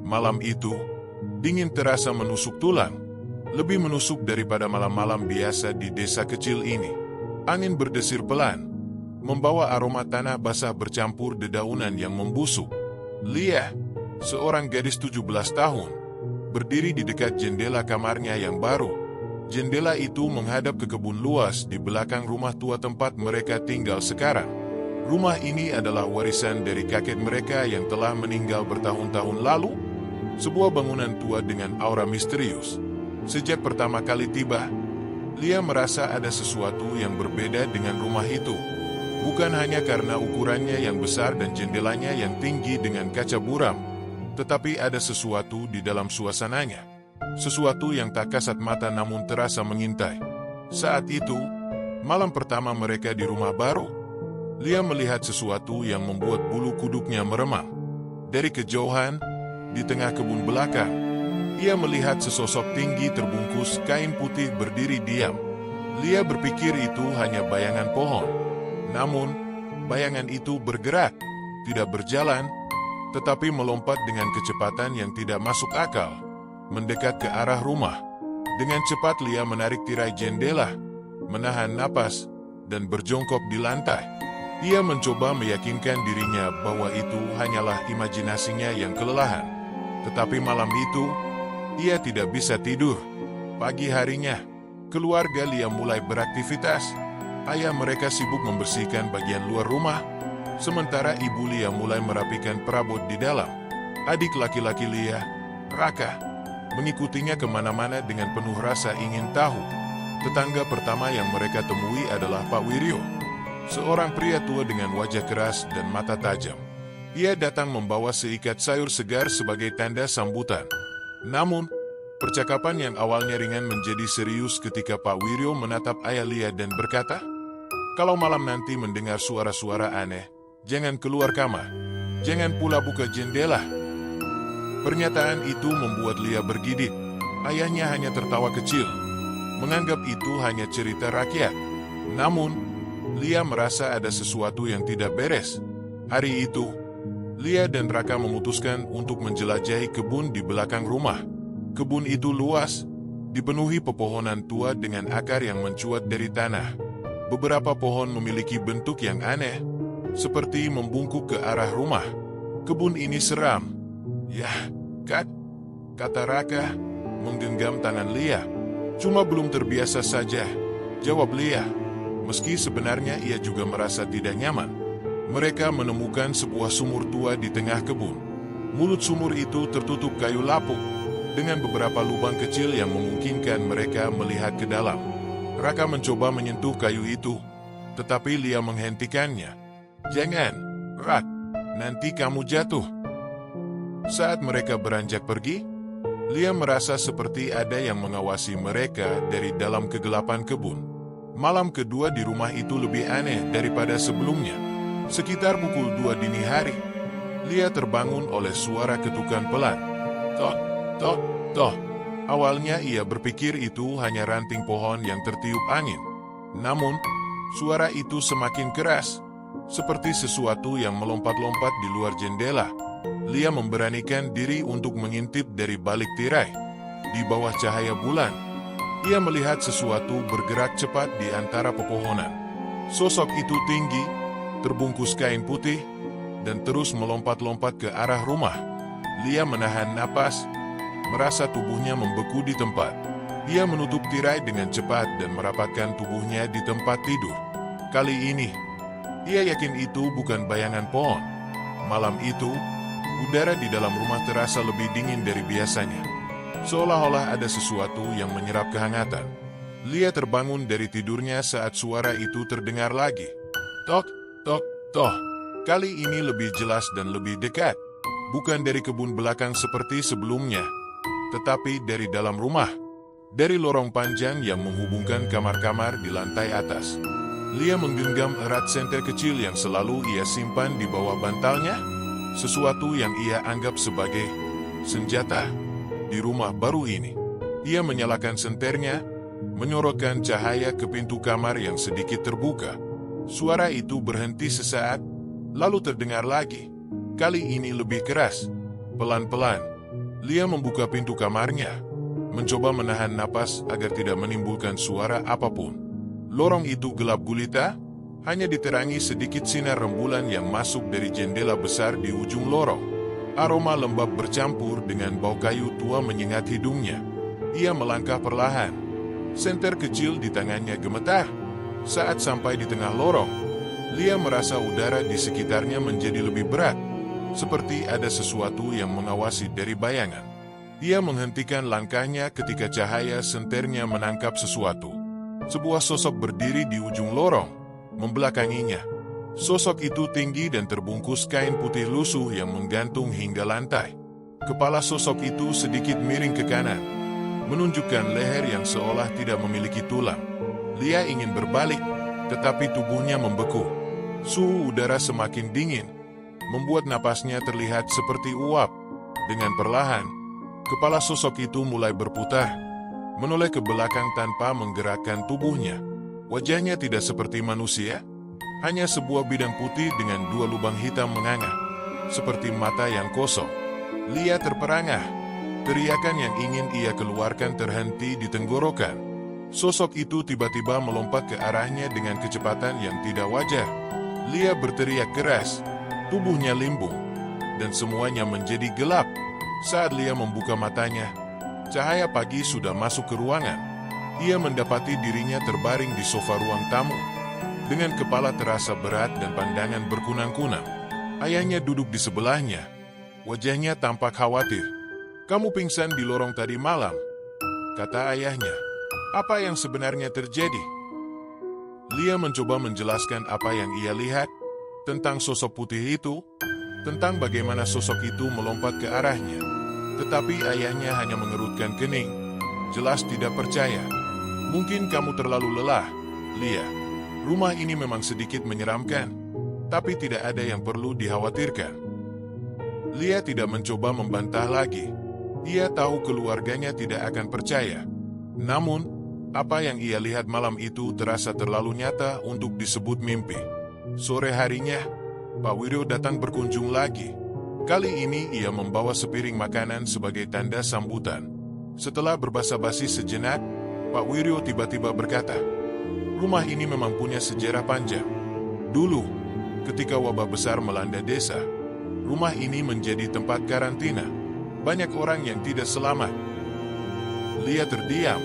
Malam itu, dingin terasa menusuk tulang, lebih menusuk daripada malam-malam biasa di desa kecil ini. Angin berdesir pelan, membawa aroma tanah basah bercampur dedaunan yang membusuk. Lia, seorang gadis 17 tahun, berdiri di dekat jendela kamarnya yang baru. Jendela itu menghadap ke kebun luas di belakang rumah tua tempat mereka tinggal sekarang. Rumah ini adalah warisan dari kakek mereka yang telah meninggal bertahun-tahun lalu. Sebuah bangunan tua dengan aura misterius. Sejak pertama kali tiba, Lia merasa ada sesuatu yang berbeda dengan rumah itu. Bukan hanya karena ukurannya yang besar dan jendelanya yang tinggi dengan kaca buram, tetapi ada sesuatu di dalam suasananya. Sesuatu yang tak kasat mata namun terasa mengintai. Saat itu, malam pertama mereka di rumah baru, Lia melihat sesuatu yang membuat bulu kuduknya meremang. Dari kejauhan, di tengah kebun belakang, ia melihat sesosok tinggi terbungkus kain putih berdiri diam. Lia berpikir itu hanya bayangan pohon. Namun, bayangan itu bergerak, tidak berjalan, tetapi melompat dengan kecepatan yang tidak masuk akal, mendekat ke arah rumah. Dengan cepat Lia menarik tirai jendela, menahan napas, dan berjongkok di lantai. Ia mencoba meyakinkan dirinya bahwa itu hanyalah imajinasinya yang kelelahan. Tetapi malam itu, ia tidak bisa tidur. Pagi harinya, keluarga Lia mulai beraktivitas. Ayah mereka sibuk membersihkan bagian luar rumah, sementara ibu Lia mulai merapikan perabot di dalam. Adik laki-laki Lia, Raka, mengikutinya kemana-mana dengan penuh rasa ingin tahu. Tetangga pertama yang mereka temui adalah Pak Wiryo, seorang pria tua dengan wajah keras dan mata tajam. Ia datang membawa seikat sayur segar sebagai tanda sambutan. Namun, percakapan yang awalnya ringan menjadi serius ketika Pak Wiryo menatap ayah Lia dan berkata, "Kalau malam nanti mendengar suara-suara aneh, jangan keluar kamar. Jangan pula buka jendela." Pernyataan itu membuat Lia bergidik. Ayahnya hanya tertawa kecil, menganggap itu hanya cerita rakyat. Namun, Lia merasa ada sesuatu yang tidak beres. Hari itu, Lia dan Raka memutuskan untuk menjelajahi kebun di belakang rumah. Kebun itu luas, dipenuhi pepohonan tua dengan akar yang mencuat dari tanah. Beberapa pohon memiliki bentuk yang aneh, seperti membungkuk ke arah rumah. Kebun ini seram. "Yah, kata Raka, menggenggam tangan Lia. "Cuma belum terbiasa saja," jawab Lia. Meski sebenarnya ia juga merasa tidak nyaman. Mereka menemukan sebuah sumur tua di tengah kebun. Mulut sumur itu tertutup kayu lapuk, dengan beberapa lubang kecil yang memungkinkan mereka melihat ke dalam. Raka mencoba menyentuh kayu itu, tetapi Lia menghentikannya. "Jangan, Rak, nanti kamu jatuh." Saat mereka beranjak pergi, Lia merasa seperti ada yang mengawasi mereka dari dalam kegelapan kebun. Malam kedua di rumah itu lebih aneh daripada sebelumnya. Sekitar pukul 2 dini hari, Lia terbangun oleh suara ketukan pelan. Toh, toh, toh. Awalnya ia berpikir itu hanya ranting pohon yang tertiup angin. Namun, suara itu semakin keras, seperti sesuatu yang melompat-lompat di luar jendela. Lia memberanikan diri untuk mengintip dari balik tirai. Di bawah cahaya bulan, ia melihat sesuatu bergerak cepat di antara pepohonan. Sosok itu tinggi, terbungkus kain putih, dan terus melompat-lompat ke arah rumah. Lia menahan napas, merasa tubuhnya membeku di tempat. Ia menutup tirai dengan cepat dan merapatkan tubuhnya di tempat tidur. Kali ini, ia yakin itu bukan bayangan pohon. Malam itu, udara di dalam rumah terasa lebih dingin dari biasanya. Seolah-olah ada sesuatu yang menyerap kehangatan. Lia terbangun dari tidurnya saat suara itu terdengar lagi. Tok, tok, toh. Kali ini lebih jelas dan lebih dekat. Bukan dari kebun belakang seperti sebelumnya, tetapi dari dalam rumah. Dari lorong panjang yang menghubungkan kamar-kamar di lantai atas. Lia menggenggam erat senter kecil yang selalu ia simpan di bawah bantalnya. Sesuatu yang ia anggap sebagai senjata di rumah baru ini. Ia menyalakan senternya, menyorotkan cahaya ke pintu kamar yang sedikit terbuka. Suara itu berhenti sesaat, lalu terdengar lagi. Kali ini lebih keras, pelan-pelan. Lia membuka pintu kamarnya, mencoba menahan napas agar tidak menimbulkan suara apapun. Lorong itu gelap gulita, hanya diterangi sedikit sinar rembulan yang masuk dari jendela besar di ujung lorong. Aroma lembab bercampur dengan bau kayu tua menyengat hidungnya. Ia melangkah perlahan. Senter kecil di tangannya gemetar. Saat sampai di tengah lorong, Lia merasa udara di sekitarnya menjadi lebih berat, seperti ada sesuatu yang mengawasi dari bayangan. Ia menghentikan langkahnya ketika cahaya senternya menangkap sesuatu. Sebuah sosok berdiri di ujung lorong, membelakanginya. Sosok itu tinggi dan terbungkus kain putih lusuh yang menggantung hingga lantai. Kepala sosok itu sedikit miring ke kanan, menunjukkan leher yang seolah tidak memiliki tulang. Lia ingin berbalik, tetapi tubuhnya membeku. Suhu udara semakin dingin, membuat napasnya terlihat seperti uap. Dengan perlahan, kepala sosok itu mulai berputar, menoleh ke belakang tanpa menggerakkan tubuhnya. Wajahnya tidak seperti manusia, hanya sebuah bidang putih dengan dua lubang hitam menganga, seperti mata yang kosong. Lia terperangah. Teriakan yang ingin ia keluarkan terhenti di tenggorokan. Sosok itu tiba-tiba melompat ke arahnya dengan kecepatan yang tidak wajar. Lia berteriak keras, tubuhnya limbung, dan semuanya menjadi gelap. Saat Lia membuka matanya, cahaya pagi sudah masuk ke ruangan. Ia mendapati dirinya terbaring di sofa ruang tamu, dengan kepala terasa berat dan pandangan berkunang-kunang. Ayahnya duduk di sebelahnya. Wajahnya tampak khawatir. "Kamu pingsan di lorong tadi malam," kata ayahnya. "Apa yang sebenarnya terjadi?" Lia mencoba menjelaskan apa yang ia lihat, tentang sosok putih itu, tentang bagaimana sosok itu melompat ke arahnya. Tetapi ayahnya hanya mengerutkan kening, jelas tidak percaya. "Mungkin kamu terlalu lelah, Lia. Rumah ini memang sedikit menyeramkan, tapi tidak ada yang perlu dikhawatirkan." Lia tidak mencoba membantah lagi. Ia tahu keluarganya tidak akan percaya. Namun, apa yang ia lihat malam itu terasa terlalu nyata untuk disebut mimpi. Sore harinya, Pak Wiryo datang berkunjung lagi. Kali ini ia membawa sepiring makanan sebagai tanda sambutan. Setelah berbasa-basi sejenak, Pak Wiryo tiba-tiba berkata, "Rumah ini memang punya sejarah panjang. Dulu, ketika wabah besar melanda desa, rumah ini menjadi tempat karantina. Banyak orang yang tidak selamat." Lia terdiam.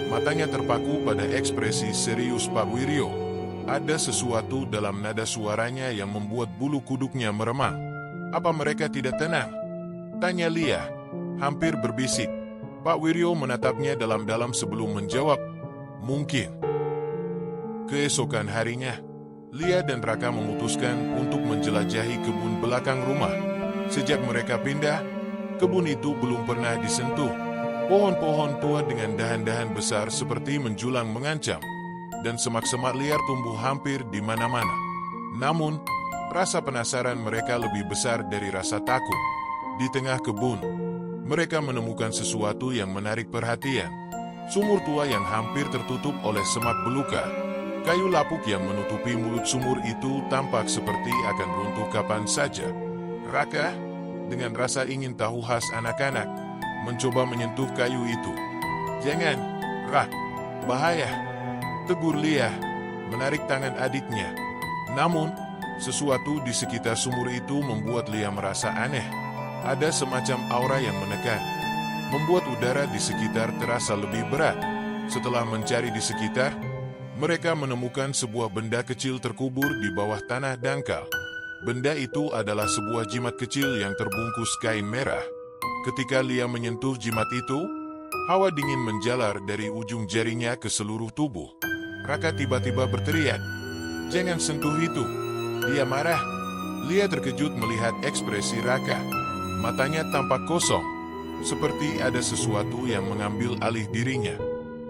Matanya terpaku pada ekspresi serius Pak Wiryo. Ada sesuatu dalam nada suaranya yang membuat bulu kuduknya meremang. "Apa mereka tidak tenang?" tanya Lia, hampir berbisik. Pak Wiryo menatapnya dalam-dalam sebelum menjawab, "Mungkin." Keesokan harinya, Lia dan Raka memutuskan untuk menjelajahi kebun belakang rumah. Sejak mereka pindah, kebun itu belum pernah disentuh. Pohon-pohon tua dengan dahan-dahan besar seperti menjulang mengancam, dan semak-semak liar tumbuh hampir di mana-mana. Namun, rasa penasaran mereka lebih besar dari rasa takut. Di tengah kebun, mereka menemukan sesuatu yang menarik perhatian. Sumur tua yang hampir tertutup oleh semak belukar. Kayu lapuk yang menutupi mulut sumur itu tampak seperti akan runtuh kapan saja. Raka, dengan rasa ingin tahu khas anak-anak, mencoba menyentuh kayu itu. "Jangan, Rak, bahaya," tegur Lia, menarik tangan adiknya. Namun, sesuatu di sekitar sumur itu membuat Lia merasa aneh. Ada semacam aura yang menekan, membuat udara di sekitar terasa lebih berat. Setelah mencari di sekitar, mereka menemukan sebuah benda kecil terkubur di bawah tanah dangkal. Benda itu adalah sebuah jimat kecil yang terbungkus kain merah. Ketika Lia menyentuh jimat itu, hawa dingin menjalar dari ujung jarinya ke seluruh tubuh. Raka tiba-tiba berteriak, "Jangan sentuh itu." Dia marah. Lia terkejut melihat ekspresi Raka. Matanya tampak kosong, seperti ada sesuatu yang mengambil alih dirinya.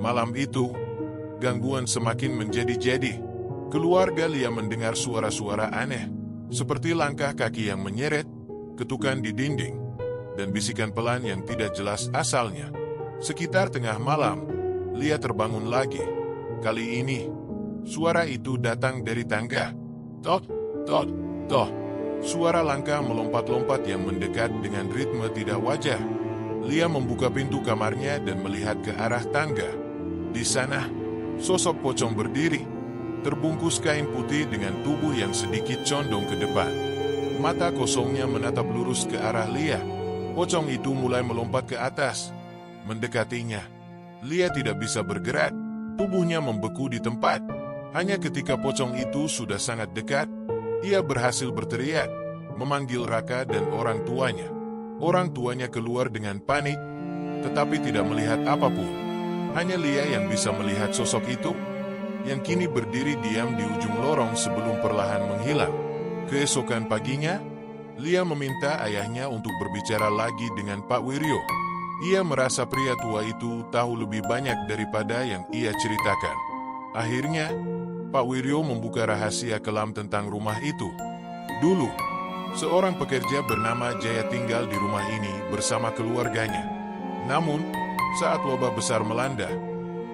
Malam itu, gangguan semakin menjadi-jadi. Keluarga Lia mendengar suara-suara aneh, seperti langkah kaki yang menyeret, ketukan di dinding, dan bisikan pelan yang tidak jelas asalnya. Sekitar tengah malam, Lia terbangun lagi. Kali ini, suara itu datang dari tangga. "Tot, tot, toh." Suara langkah melompat-lompat yang mendekat dengan ritme tidak wajar. Lia membuka pintu kamarnya dan melihat ke arah tangga. Di sana, sosok pocong berdiri, terbungkus kain putih dengan tubuh yang sedikit condong ke depan. Mata kosongnya menatap lurus ke arah Lia. Pocong itu mulai melompat ke atas, mendekatinya. Lia tidak bisa bergerak, tubuhnya membeku di tempat. Hanya ketika pocong itu sudah sangat dekat, ia berhasil berteriak, memanggil Raka dan orang tuanya. Orang tuanya keluar dengan panik, tetapi tidak melihat apapun. Hanya Lia yang bisa melihat sosok itu, yang kini berdiri diam di ujung lorong sebelum perlahan menghilang. Keesokan paginya, Lia meminta ayahnya untuk berbicara lagi dengan Pak Wiryo. Ia merasa pria tua itu tahu lebih banyak daripada yang ia ceritakan. Akhirnya, Pak Wiryo membuka rahasia kelam tentang rumah itu. Dulu, seorang pekerja bernama Jaya tinggal di rumah ini bersama keluarganya. Namun, saat wabah besar melanda,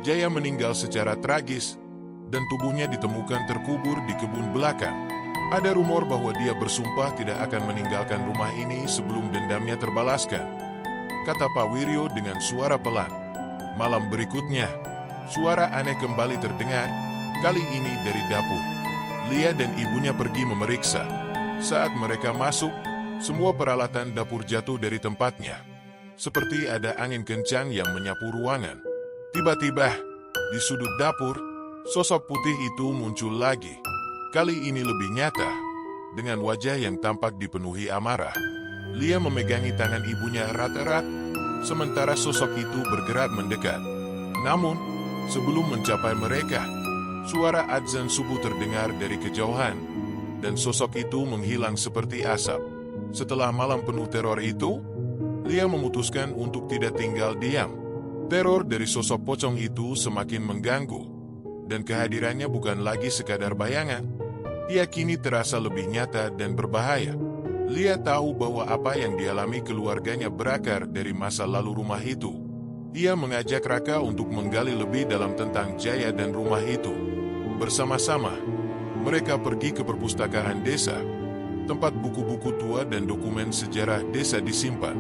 Jaya meninggal secara tragis dan tubuhnya ditemukan terkubur di kebun belakang. Ada rumor bahwa dia bersumpah tidak akan meninggalkan rumah ini sebelum dendamnya terbalaskan, kata Pak Wiryo dengan suara pelan. Malam berikutnya, suara aneh kembali terdengar, kali ini dari dapur. Lia dan ibunya pergi memeriksa. Saat mereka masuk, semua peralatan dapur jatuh dari tempatnya. Seperti ada angin kencang yang menyapu ruangan. Tiba-tiba, di sudut dapur, sosok putih itu muncul lagi. Kali ini lebih nyata, dengan wajah yang tampak dipenuhi amarah. Lia memegangi tangan ibunya erat-erat, sementara sosok itu bergerak mendekat. Namun, sebelum mencapai mereka, suara adzan subuh terdengar dari kejauhan, dan sosok itu menghilang seperti asap. Setelah malam penuh teror itu, Lia memutuskan untuk tidak tinggal diam. Teror dari sosok pocong itu semakin mengganggu, dan kehadirannya bukan lagi sekadar bayangan. Ia kini terasa lebih nyata dan berbahaya. Lia tahu bahwa apa yang dialami keluarganya berakar dari masa lalu rumah itu. Ia mengajak Raka untuk menggali lebih dalam tentang Jaya dan rumah itu. Bersama-sama, mereka pergi ke perpustakaan desa, tempat buku-buku tua dan dokumen sejarah desa disimpan.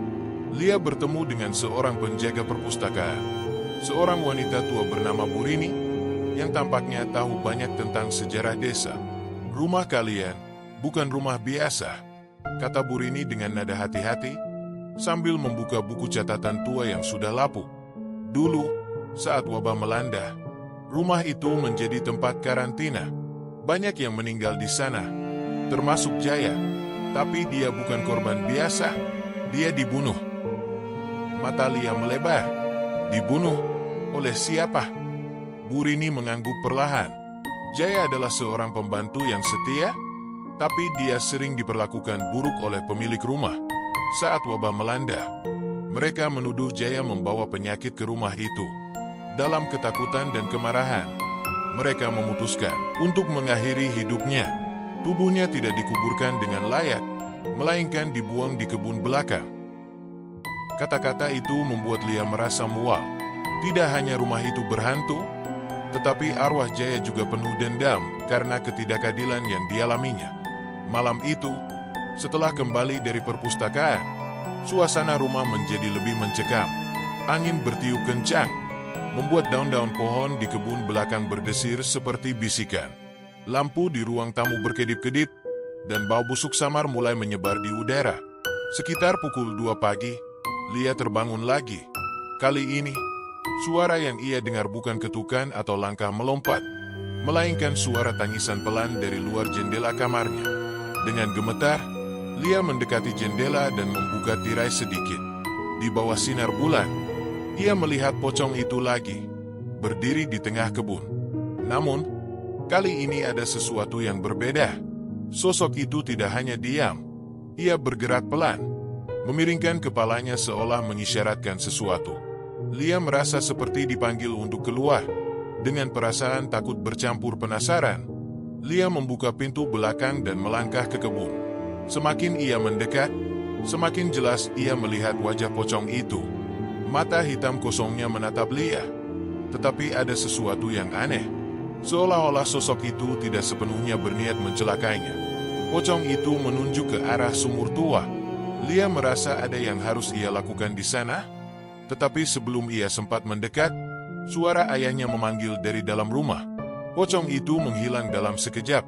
Lia bertemu dengan seorang penjaga perpustakaan, seorang wanita tua bernama Burini, yang tampaknya tahu banyak tentang sejarah desa. "Rumah kalian bukan rumah biasa," kata Burini dengan nada hati-hati, sambil membuka buku catatan tua yang sudah lapuk. Dulu, saat wabah melanda, rumah itu menjadi tempat karantina. Banyak yang meninggal di sana, termasuk Jaya. Tapi dia bukan korban biasa, dia dibunuh. Mata Lia melebar. Dibunuh? Oleh siapa? Burini mengangguk perlahan. Jaya adalah seorang pembantu yang setia, tapi dia sering diperlakukan buruk oleh pemilik rumah. Saat wabah melanda, mereka menuduh Jaya membawa penyakit ke rumah itu. Dalam ketakutan dan kemarahan, mereka memutuskan untuk mengakhiri hidupnya. Tubuhnya tidak dikuburkan dengan layak, melainkan dibuang di kebun belakang. Kata-kata itu membuat Lia merasa mual. Tidak hanya rumah itu berhantu, tetapi arwah Jaya juga penuh dendam karena ketidakadilan yang dialaminya. Malam itu, setelah kembali dari perpustakaan, suasana rumah menjadi lebih mencekam. Angin bertiup kencang, membuat daun-daun pohon di kebun belakang berdesir seperti bisikan. Lampu di ruang tamu berkedip-kedip, dan bau busuk samar mulai menyebar di udara. Sekitar pukul 2 pagi, Lia terbangun lagi. Kali ini, suara yang ia dengar bukan ketukan atau langkah melompat, melainkan suara tangisan pelan dari luar jendela kamarnya. Dengan gemetar, Lia mendekati jendela dan membuka tirai sedikit. Di bawah sinar bulan, ia melihat pocong itu lagi, berdiri di tengah kebun. Namun, kali ini ada sesuatu yang berbeda. Sosok itu tidak hanya diam, ia bergerak pelan, memiringkan kepalanya seolah mengisyaratkan sesuatu. Lia merasa seperti dipanggil untuk keluar. Dengan perasaan takut bercampur penasaran, Lia membuka pintu belakang dan melangkah ke kebun. Semakin ia mendekat, semakin jelas ia melihat wajah pocong itu. Mata hitam kosongnya menatap Lia. Tetapi ada sesuatu yang aneh. Seolah-olah sosok itu tidak sepenuhnya berniat mencelakainya. Pocong itu menunjuk ke arah sumur tua. Lia merasa ada yang harus ia lakukan di sana. Tetapi sebelum ia sempat mendekat, suara ayahnya memanggil dari dalam rumah. Pocong itu menghilang dalam sekejap.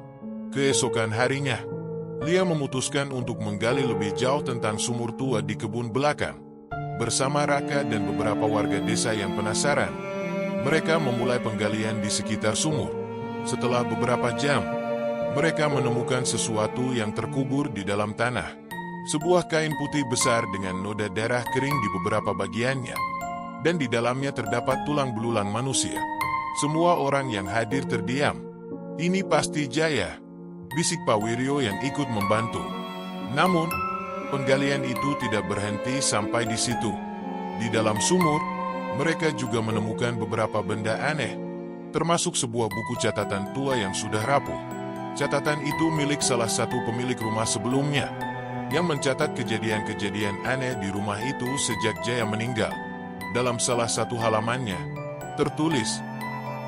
Keesokan harinya, Lia memutuskan untuk menggali lebih jauh tentang sumur tua di kebun belakang. Bersama Raka dan beberapa warga desa yang penasaran, mereka memulai penggalian di sekitar sumur. Setelah beberapa jam, mereka menemukan sesuatu yang terkubur di dalam tanah. Sebuah kain putih besar dengan noda darah kering di beberapa bagiannya, dan di dalamnya terdapat tulang belulang manusia. Semua orang yang hadir terdiam. "Ini pasti Jaya," bisik Pak Wiryo yang ikut membantu. Namun, penggalian itu tidak berhenti sampai di situ. Di dalam sumur, mereka juga menemukan beberapa benda aneh, termasuk sebuah buku catatan tua yang sudah rapuh. Catatan itu milik salah satu pemilik rumah sebelumnya, yang mencatat kejadian-kejadian aneh di rumah itu sejak Jaya meninggal. Dalam salah satu halamannya, tertulis,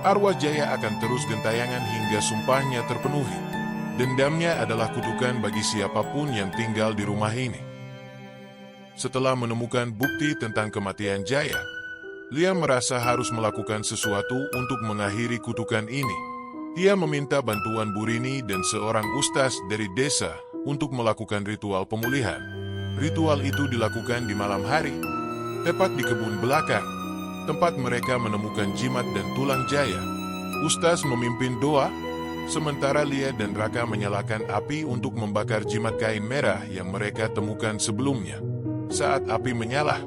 "Arwah Jaya akan terus gentayangan hingga sumpahnya terpenuhi. Dendamnya adalah kutukan bagi siapapun yang tinggal di rumah ini." Setelah menemukan bukti tentang kematian Jaya, Lia merasa harus melakukan sesuatu untuk mengakhiri kutukan ini. Ia meminta bantuan Burini dan seorang ustaz dari desa untuk melakukan ritual pemulihan. Ritual itu dilakukan di malam hari, tepat di kebun belakang, tempat mereka menemukan jimat dan tulang Jaya. Ustaz memimpin doa, sementara Lia dan Raka menyalakan api untuk membakar jimat kain merah yang mereka temukan sebelumnya. Saat api menyala,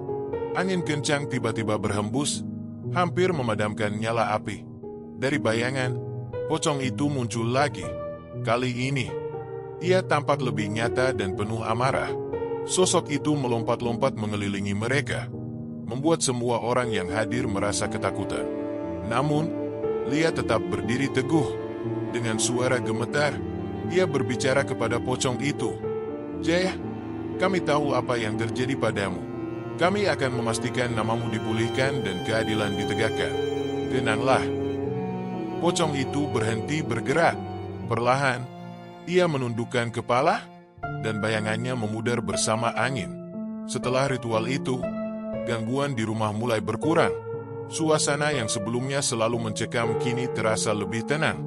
angin kencang tiba-tiba berhembus, hampir memadamkan nyala api. Dari bayangan, pocong itu muncul lagi. Kali ini, ia tampak lebih nyata dan penuh amarah. Sosok itu melompat-lompat mengelilingi mereka, membuat semua orang yang hadir merasa ketakutan. Namun, Lia tetap berdiri teguh. Dengan suara gemetar, ia berbicara kepada pocong itu. "Jaya, kami tahu apa yang terjadi padamu. Kami akan memastikan namamu dipulihkan dan keadilan ditegakkan. Tenanglah." Pocong itu berhenti bergerak. Perlahan, ia menundukkan kepala, dan bayangannya memudar bersama angin. Setelah ritual itu, gangguan di rumah mulai berkurang. Suasana yang sebelumnya selalu mencekam kini terasa lebih tenang.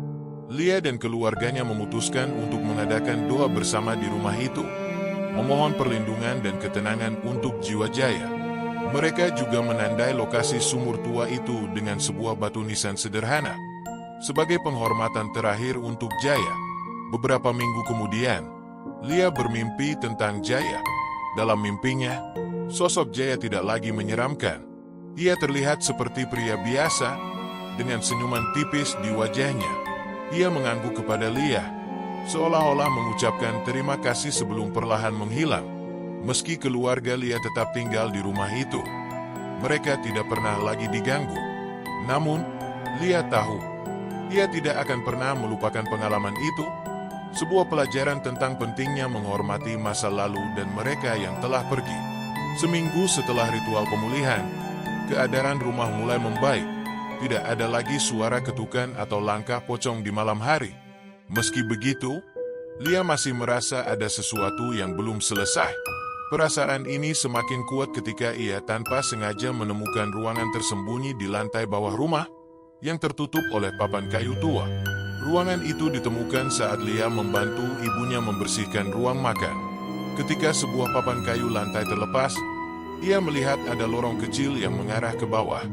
Lia dan keluarganya memutuskan untuk mengadakan doa bersama di rumah itu, memohon perlindungan dan ketenangan untuk jiwa Jaya. Mereka juga menandai lokasi sumur tua itu dengan sebuah batu nisan sederhana, sebagai penghormatan terakhir untuk Jaya. Beberapa minggu kemudian, Lia bermimpi tentang Jaya. Dalam mimpinya, sosok Jaya tidak lagi menyeramkan. Ia terlihat seperti pria biasa, dengan senyuman tipis di wajahnya. Ia mengangguk kepada Lia, seolah-olah mengucapkan terima kasih sebelum perlahan menghilang. Meski keluarga Lia tetap tinggal di rumah itu, mereka tidak pernah lagi diganggu. Namun, Lia tahu, ia tidak akan pernah melupakan pengalaman itu, sebuah pelajaran tentang pentingnya menghormati masa lalu dan mereka yang telah pergi. Seminggu setelah ritual pemulihan, keadaan rumah mulai membaik. Tidak ada lagi suara ketukan atau langkah pocong di malam hari. Meski begitu, Lia masih merasa ada sesuatu yang belum selesai. Perasaan ini semakin kuat ketika ia tanpa sengaja menemukan ruangan tersembunyi di lantai bawah rumah, yang tertutup oleh papan kayu tua. Ruangan itu ditemukan saat Lia membantu ibunya membersihkan ruang makan. Ketika sebuah papan kayu lantai terlepas, ia melihat ada lorong kecil yang mengarah ke bawah.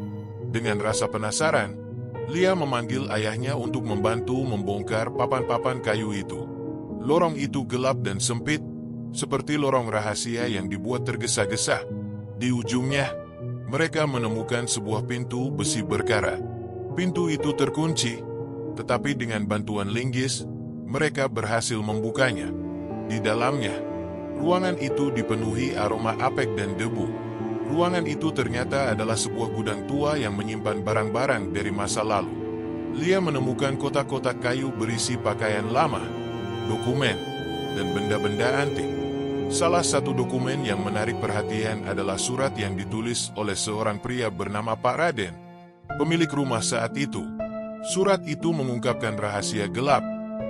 Dengan rasa penasaran, Lia memanggil ayahnya untuk membantu membongkar papan-papan kayu itu. Lorong itu gelap dan sempit, seperti lorong rahasia yang dibuat tergesa-gesa. Di ujungnya, mereka menemukan sebuah pintu besi berkarat. Pintu itu terkunci, tetapi dengan bantuan linggis, mereka berhasil membukanya. Di dalamnya, ruangan itu dipenuhi aroma apek dan debu. Ruangan itu ternyata adalah sebuah gudang tua yang menyimpan barang-barang dari masa lalu. Lia menemukan kotak-kotak kayu berisi pakaian lama, dokumen, dan benda-benda antik. Salah satu dokumen yang menarik perhatian adalah surat yang ditulis oleh seorang pria bernama Pak Raden, pemilik rumah saat itu. Surat itu mengungkapkan rahasia gelap.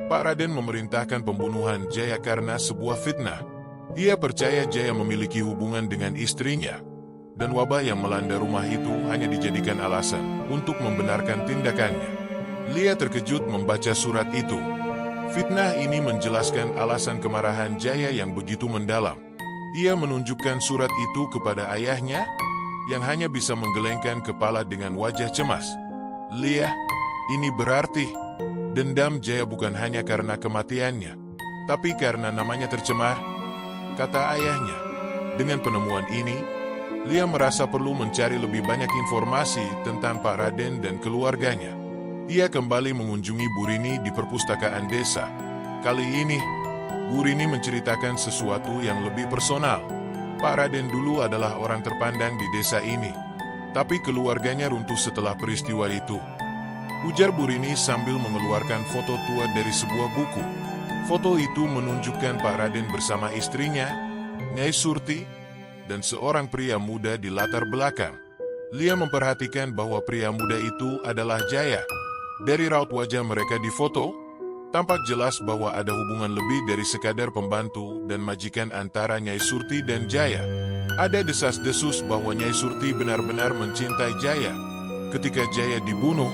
Pak Raden memerintahkan pembunuhan Jaya karena sebuah fitnah. Ia percaya Jaya memiliki hubungan dengan istrinya. dan wabah yang melanda rumah itu hanya dijadikan alasan untuk membenarkan tindakannya. Lia terkejut membaca surat itu. Fitnah ini menjelaskan alasan kemarahan Jaya yang begitu mendalam. Ia menunjukkan surat itu kepada ayahnya, yang hanya bisa menggelengkan kepala dengan wajah cemas. Lia, ini berarti dendam Jaya bukan hanya karena kematiannya, tapi karena namanya tercemar, kata ayahnya. Dengan penemuan ini, Lia merasa perlu mencari lebih banyak informasi tentang Pak Raden dan keluarganya. Ia kembali mengunjungi Bu Rini di perpustakaan desa. Kali ini, Bu Rini menceritakan sesuatu yang lebih personal. Pak Raden dulu adalah orang terpandang di desa ini, tapi keluarganya runtuh setelah peristiwa itu. Ujar Bu Rini sambil mengeluarkan foto tua dari sebuah buku. Foto itu menunjukkan Pak Raden bersama istrinya, Nyai Surti, dan seorang pria muda di latar belakang. Lia memperhatikan bahwa pria muda itu adalah Jaya. Dari raut wajah mereka di foto, tampak jelas bahwa ada hubungan lebih dari sekadar pembantu dan majikan antara Nyai Surti dan Jaya. Ada desas-desus bahwa Nyai Surti benar-benar mencintai Jaya. Ketika Jaya dibunuh,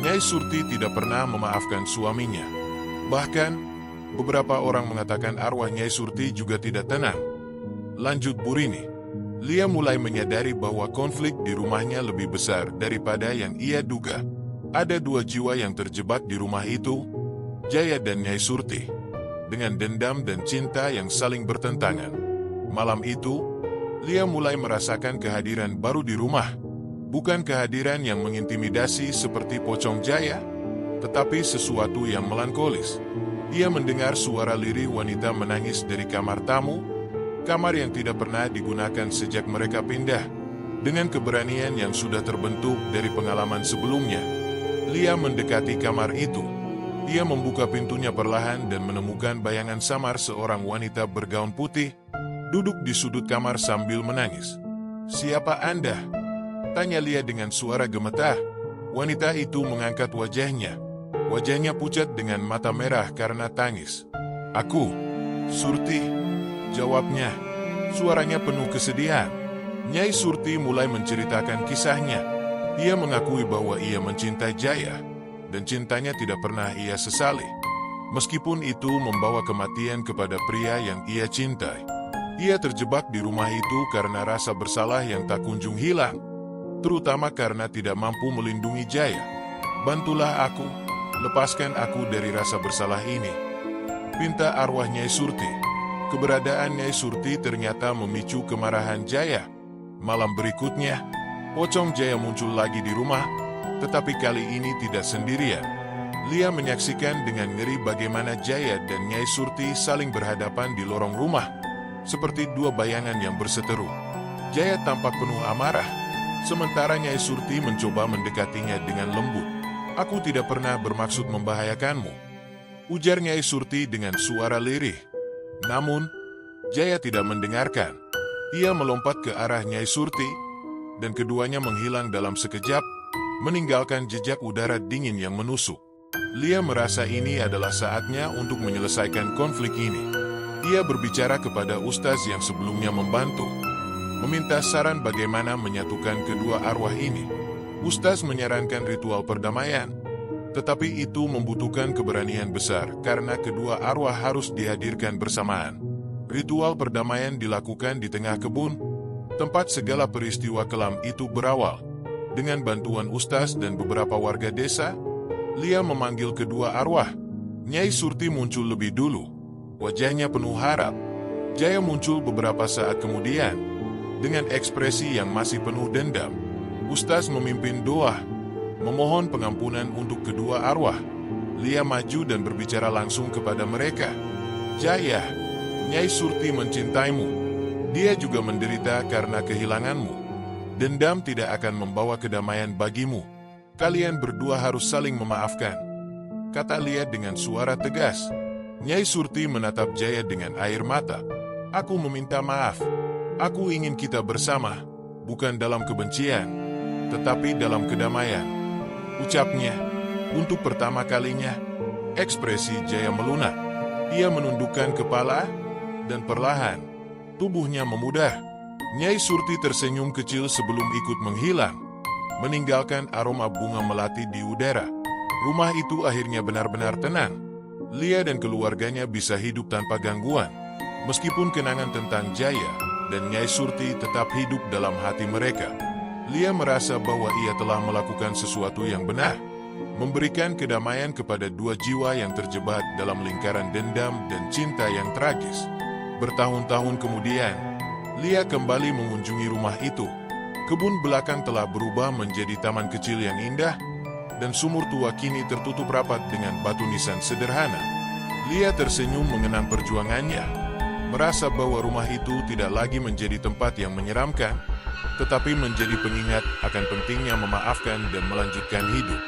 Nyai Surti tidak pernah memaafkan suaminya. Bahkan, beberapa orang mengatakan arwah Nyai Surti juga tidak tenang. Lanjut Bu Rini. Lia mulai menyadari bahwa konflik di rumahnya lebih besar daripada yang ia duga. Ada dua jiwa yang terjebak di rumah itu, Jaya dan Nyai Surti, dengan dendam dan cinta yang saling bertentangan. Malam itu, Lia mulai merasakan kehadiran baru di rumah. Bukan kehadiran yang mengintimidasi seperti pocong Jaya, tetapi sesuatu yang melankolis. Ia mendengar suara lirih wanita menangis dari kamar tamu, kamar yang tidak pernah digunakan sejak mereka pindah. Dengan keberanian yang sudah terbentuk dari pengalaman sebelumnya, Lia mendekati kamar itu. Ia membuka pintunya perlahan dan menemukan bayangan samar seorang wanita bergaun putih, duduk di sudut kamar sambil menangis. "Siapa Anda?" tanya Lia dengan suara gemetar. Wanita itu mengangkat wajahnya. Wajahnya pucat dengan mata merah karena tangis. "Aku, Surti," jawabnya. Suaranya penuh kesedihan. Nyai Surti mulai menceritakan kisahnya. Ia mengakui bahwa ia mencintai Jaya, dan cintanya tidak pernah ia sesali. Meskipun itu membawa kematian kepada pria yang ia cintai. Ia terjebak di rumah itu karena rasa bersalah yang tak kunjung hilang, terutama karena tidak mampu melindungi Jaya. "Bantulah aku, lepaskan aku dari rasa bersalah ini," pinta arwah Nyai Surti. Keberadaan Nyai Surti ternyata memicu kemarahan Jaya. Malam berikutnya, pocong Jaya muncul lagi di rumah, tetapi kali ini tidak sendirian. Lia menyaksikan dengan ngeri bagaimana Jaya dan Nyai Surti saling berhadapan di lorong rumah, seperti dua bayangan yang berseteru. Jaya tampak penuh amarah, sementara Nyai Surti mencoba mendekatinya dengan lembut. "Aku tidak pernah bermaksud membahayakanmu," ujar Nyai Surti dengan suara lirih. Namun, Jaya tidak mendengarkan. Ia melompat ke arah Nyai Surti, dan keduanya menghilang dalam sekejap, meninggalkan jejak udara dingin yang menusuk. Lia merasa ini adalah saatnya untuk menyelesaikan konflik ini. Ia berbicara kepada ustaz yang sebelumnya membantu, meminta saran bagaimana menyatukan kedua arwah ini. Ustaz menyarankan ritual perdamaian, tetapi itu membutuhkan keberanian besar karena kedua arwah harus dihadirkan bersamaan. Ritual perdamaian dilakukan di tengah kebun, tempat segala peristiwa kelam itu berawal. Dengan bantuan ustaz dan beberapa warga desa, Lia memanggil kedua arwah. Nyai Surti muncul lebih dulu. Wajahnya penuh harap. Jaya muncul beberapa saat kemudian, dengan ekspresi yang masih penuh dendam. Ustaz memimpin doa, memohon pengampunan untuk kedua arwah. Lia maju dan berbicara langsung kepada mereka. "Jaya, Nyai Surti mencintaimu. Dia juga menderita karena kehilanganmu. Dendam tidak akan membawa kedamaian bagimu. Kalian berdua harus saling memaafkan," kata Lia dengan suara tegas. Nyai Surti menatap Jaya dengan air mata. "Aku meminta maaf. Aku ingin kita bersama, bukan dalam kebencian, tetapi dalam kedamaian," ucapnya. Untuk pertama kalinya, ekspresi Jaya melunak. Ia menundukkan kepala, dan perlahan, tubuhnya memudar. Nyai Surti tersenyum kecil sebelum ikut menghilang, meninggalkan aroma bunga melati di udara. Rumah itu akhirnya benar-benar tenang. Lia dan keluarganya bisa hidup tanpa gangguan. Meskipun kenangan tentang Jaya dan Nyai Surti tetap hidup dalam hati mereka, Lia merasa bahwa ia telah melakukan sesuatu yang benar, memberikan kedamaian kepada dua jiwa yang terjebak dalam lingkaran dendam dan cinta yang tragis. Bertahun-tahun kemudian, Lia kembali mengunjungi rumah itu. Kebun belakang telah berubah menjadi taman kecil yang indah, dan sumur tua kini tertutup rapat dengan batu nisan sederhana. Lia tersenyum mengenang perjuangannya, merasa bahwa rumah itu tidak lagi menjadi tempat yang menyeramkan, tetapi menjadi pengingat akan pentingnya memaafkan dan melanjutkan hidup.